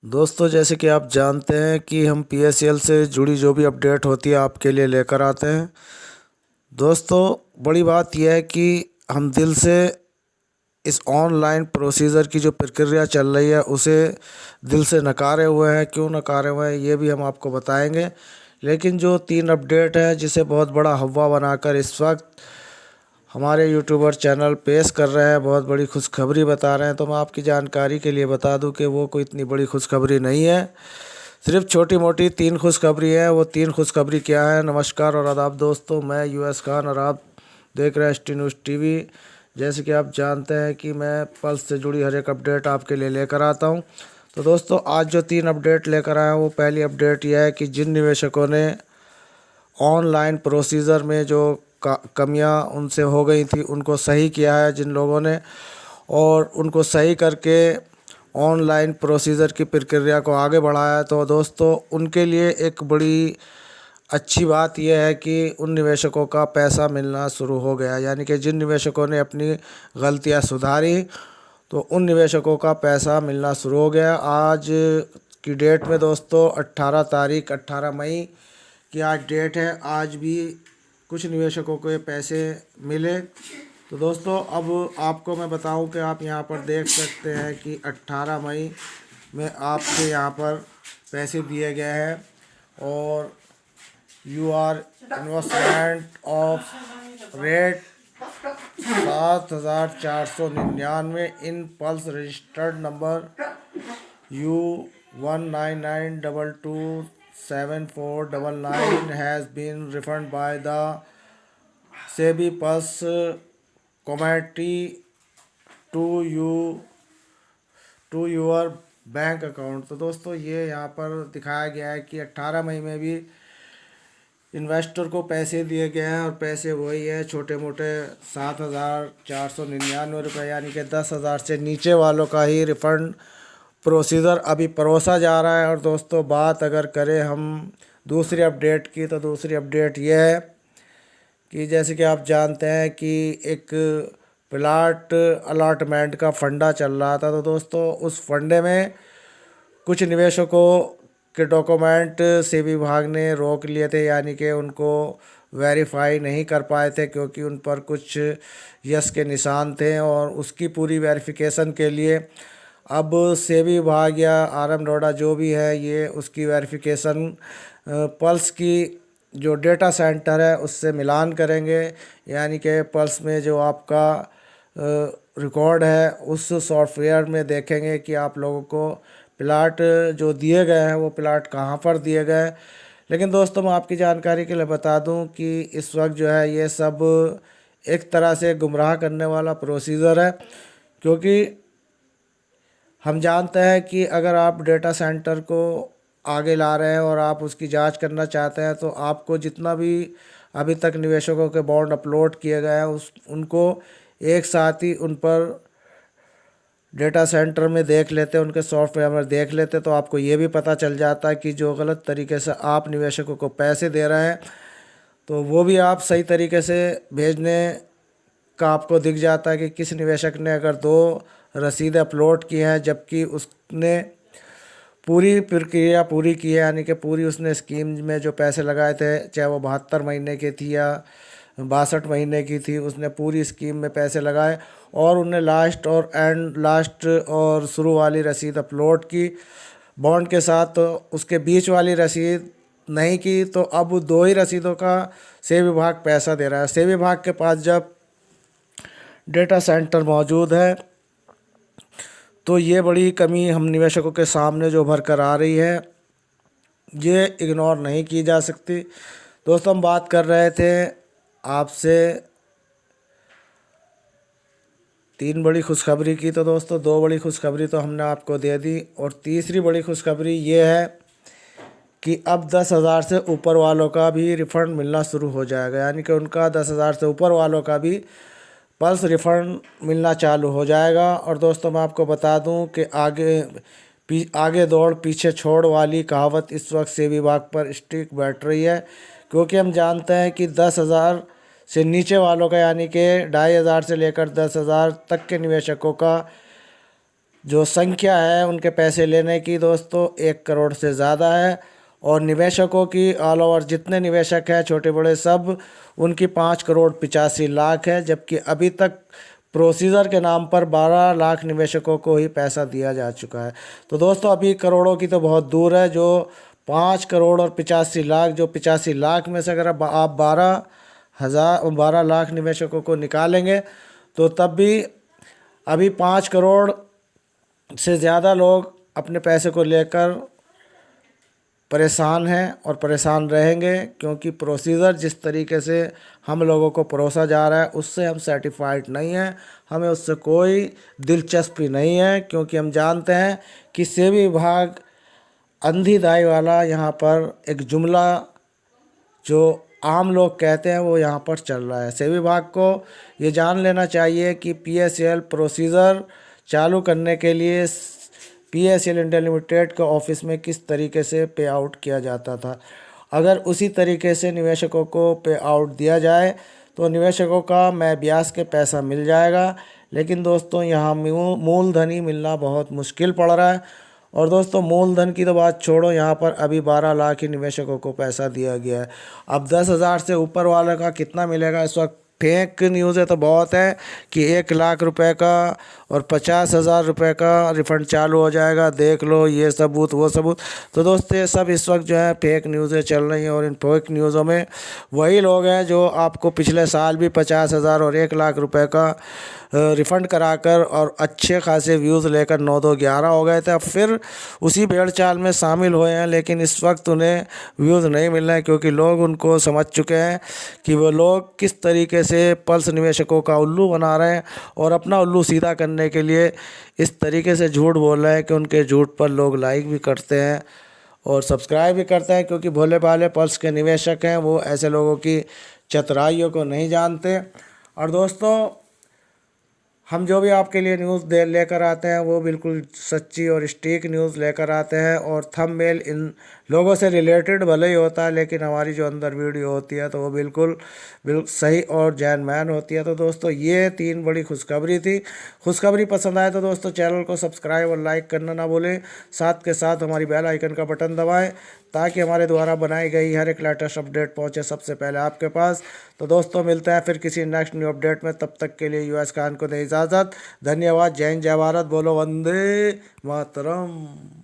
दोस्तों, जैसे कि आप जानते हैं कि हम पीएसएल से जुड़ी जो भी अपडेट होती है आपके लिए लेकर आते हैं। दोस्तों, बड़ी बात यह है कि हम दिल से इस ऑनलाइन प्रोसीजर की जो प्रक्रिया चल रही है उसे दिल से नकारे हुए हैं। क्यों नकारे हुए हैं ये भी हम आपको बताएंगे। लेकिन जो 3 अपडेट है जिसे बहुत बड़ा हव्वा बनाकर इस वक्त हमारे यूट्यूबर चैनल पेश कर रहे हैं, बहुत बड़ी खुशखबरी बता रहे हैं, तो मैं आपकी जानकारी के लिए बता दूं कि वो कोई इतनी बड़ी खुशखबरी नहीं है। सिर्फ छोटी मोटी 3 खुशखबरी है। वो 3 खुशखबरी क्या है? नमस्कार और आदाब दोस्तों, मैं यूएस खान और आप देख रहे हैं एसटी न्यूज़ टीवी। जैसे कि आप जानते हैं कि मैं पल्स से जुड़ी हर एक अपडेट आपके लिए लेकर आता हूं। तो दोस्तों, आज जो 3 अपडेट लेकर आया हूँ, वो पहली अपडेट यह है कि जिन निवेशकों ने ऑनलाइन प्रोसीजर में जो कमियां उनसे हो गई थी उनको सही किया है जिन लोगों ने, और उनको सही करके ऑनलाइन प्रोसीजर की प्रक्रिया को आगे बढ़ाया है, तो दोस्तों उनके लिए एक बड़ी अच्छी बात यह है कि उन निवेशकों का पैसा मिलना शुरू हो गया। यानी कि जिन निवेशकों ने अपनी गलतियां सुधारी तो उन निवेशकों का पैसा मिलना शुरू हो गया। आज की डेट में दोस्तों 18 मई की आज डेट है। आज भी कुछ निवेशकों को ये पैसे मिले। तो दोस्तों, अब आपको मैं बताऊं कि आप यहाँ पर देख सकते हैं कि 18 मई में आपके यहाँ पर पैसे दिए गए हैं, और you are investment of rate 7499 in pulse registered number U199227499 has been refunded by the SEBI Pulse Committee to you to your bank account. तो दोस्तों, ये यहाँ पर दिखाया गया है कि 18 मई में भी इन्वेस्टर को पैसे दिए गए हैं, और पैसे वही है छोटे मोटे 7499 रुपये, यानी कि 10,000 से नीचे वालों का ही रिफ़ंड प्रोसीजर अभी परोसा जा रहा है। और दोस्तों, बात अगर करें हम दूसरी अपडेट की, तो दूसरी अपडेट यह है कि जैसे कि आप जानते हैं कि एक प्लाट अलॉटमेंट का फंडा चल रहा था। तो दोस्तों, उस फंडे में कुछ निवेशकों के डॉक्यूमेंट से विभाग ने रोक लिए थे, यानी कि उनको वेरीफाई नहीं कर पाए थे क्योंकि उन पर कुछ यस के निशान थे। और उसकी पूरी वेरिफिकेशन के लिए अब सेबी विभाग या आरएम डोडा जो भी है, ये उसकी वेरिफिकेशन पल्स की जो डेटा सेंटर है उससे मिलान करेंगे। यानी कि पल्स में जो आपका रिकॉर्ड है उस सॉफ्टवेयर में देखेंगे कि आप लोगों को प्लाट जो दिए गए हैं वो प्लाट कहाँ पर दिए गए। लेकिन दोस्तों, मैं आपकी जानकारी के लिए बता दूं कि इस वक्त जो है ये सब एक तरह से गुमराह करने वाला प्रोसीजर है, क्योंकि हम जानते हैं कि अगर आप डेटा सेंटर को आगे ला रहे हैं और आप उसकी जांच करना चाहते हैं, तो आपको जितना भी अभी तक निवेशकों के बॉन्ड अपलोड किए गए हैं उस उनको एक साथ ही उन पर डेटा सेंटर में देख लेते, उनके सॉफ्टवेयर में देख लेते, तो आपको ये भी पता चल जाता है कि जो गलत तरीके से आप निवेशकों को पैसे दे रहे हैं तो वो भी आप सही तरीके से भेजने का आपको दिख जाता है कि किस निवेशक ने अगर 2 रसीदें अपलोड की हैं जबकि उसने पूरी प्रक्रिया पूरी की है, यानी कि पूरी उसने स्कीम में जो पैसे लगाए थे, चाहे वो 72 महीने की थी या 62 महीने की थी, उसने पूरी स्कीम में पैसे लगाए और उनने लास्ट और शुरू वाली रसीद अपलोड की बॉन्ड के साथ। तो उसके बीच वाली रसीद नहीं की, तो अब 2 ही रसीदों का सेबी विभाग पैसा दे रहा है। सेबी विभाग के पास जब डेटा सेंटर मौजूद है तो ये बड़ी कमी हम निवेशकों के सामने जो भर कर आ रही है, ये इग्नोर नहीं की जा सकती। दोस्तों, हम बात कर रहे थे आपसे 3 बड़ी खुशखबरी की, तो दोस्तों 2 बड़ी खुशखबरी तो हमने आपको दे दी, और तीसरी बड़ी खुशखबरी ये है कि अब 10,000 से ऊपर वालों का भी रिफ़ंड मिलना शुरू हो जाएगा। यानी कि उनका 10,000 से ऊपर वालों का भी पल्स रिफ़ंड मिलना चालू हो जाएगा। और दोस्तों, मैं आपको बता दूं कि आगे दौड़ पीछे छोड़ वाली कहावत इस वक्त सेबी विभाग पर स्टिक बैठ रही है, क्योंकि हम जानते हैं कि 10,000 से नीचे वालों का, यानी कि 2,500 से लेकर 10,000 तक के निवेशकों का जो संख्या है उनके पैसे लेने की दोस्तों 1 करोड़ से ज़्यादा है। और निवेशकों की ऑल ओवर जितने निवेशक हैं छोटे बड़े सब, उनकी 5 करोड़ 85 लाख है, जबकि अभी तक प्रोसीजर के नाम पर 12 लाख निवेशकों को ही पैसा दिया जा चुका है। तो दोस्तों अभी करोड़ों की तो बहुत दूर है, जो 5 करोड़ 85 लाख, जो 85 लाख में से अगर आप 12 लाख निवेशकों को निकालेंगे तो तब भी अभी 5 करोड़ से ज़्यादा लोग अपने पैसे को लेकर परेशान हैं और परेशान रहेंगे, क्योंकि प्रोसीजर जिस तरीके से हम लोगों को परोसा जा रहा है उससे हम सर्टिफाइड नहीं हैं, हमें उससे कोई दिलचस्पी नहीं है, क्योंकि हम जानते हैं कि सेबी विभाग अंधी दाई वाला यहाँ पर एक जुमला जो आम लोग कहते हैं वो यहाँ पर चल रहा है। सेबी विभाग को ये जान लेना चाहिए कि पीएसएल प्रोसीजर चालू करने के लिए पीएसएल इंडिया लिमिटेड के ऑफिस में किस तरीके से पे आउट किया जाता था। अगर उसी तरीके से निवेशकों को पे आउट दिया जाए तो निवेशकों का मैं ब्याज के पैसा मिल जाएगा, लेकिन दोस्तों यहाँ मूलधन ही मिलना बहुत मुश्किल पड़ रहा है। और दोस्तों मूलधन की तो बात छोड़ो, यहाँ पर अभी 12 लाख ही निवेशकों को पैसा दिया गया है। अब 10,000 से ऊपर वाले का कितना मिलेगा इस वक्त फेक न्यूज़ है तो बहुत है कि 1 लाख रुपए का और 50,000 रुपये का रिफ़ंड चालू हो जाएगा, देख लो ये सबूत वो सबूत। तो दोस्तों ये सब इस वक्त जो है फेक न्यूज़ें चल रही हैं, और इन फेक न्यूज़ों में वही लोग हैं जो आपको पिछले साल भी 50,000 और 1 लाख रुपए का रिफ़ंड कराकर और अच्छे खासे व्यूज़ लेकर 9-2-11 हो गए थे, अब फिर उसी भेड़ चाल में शामिल हुए हैं। लेकिन इस वक्त उन्हें व्यूज़ नहीं मिल रहे हैं, क्योंकि लोग उनको समझ चुके हैं कि वो लोग किस तरीके से पल्स निवेशकों का उल्लू बना रहे हैं, और अपना उल्लू सीधा करने के लिए इस तरीके से झूठ बोल रहे हैं कि उनके झूठ पर लोग लाइक भी करते हैं और सब्सक्राइब भी करते हैं, क्योंकि भोले भाले पल्स के निवेशक हैं, वो ऐसे लोगों की चतुराइयों को नहीं जानते। और दोस्तों हम जो भी आपके लिए न्यूज़ लेकर आते हैं वो बिल्कुल सच्ची और सटीक न्यूज़ लेकर आते हैं, और थंबनेल इन लोगों से रिलेटेड भले ही होता है, लेकिन हमारी जो अंदर वीडियो होती है तो वो बिल्कुल सही और जेन्युइन होती है। तो दोस्तों ये 3 बड़ी खुशखबरी थी। खुशखबरी पसंद आए तो दोस्तों चैनल को सब्सक्राइब और लाइक करना ना भूलें, साथ के साथ हमारी बेल आइकन का बटन दबाएं, ताकि हमारे द्वारा बनाई गई हर एक लेटेस्ट अपडेट पहुंचे सबसे पहले आपके पास। तो दोस्तों मिलते हैं फिर किसी नेक्स्ट न्यू अपडेट में, तब तक के लिए यूएस खान को दे इजाज़त। धन्यवाद। जय हिंद, जय भारत, बोलो वंदे मातरम।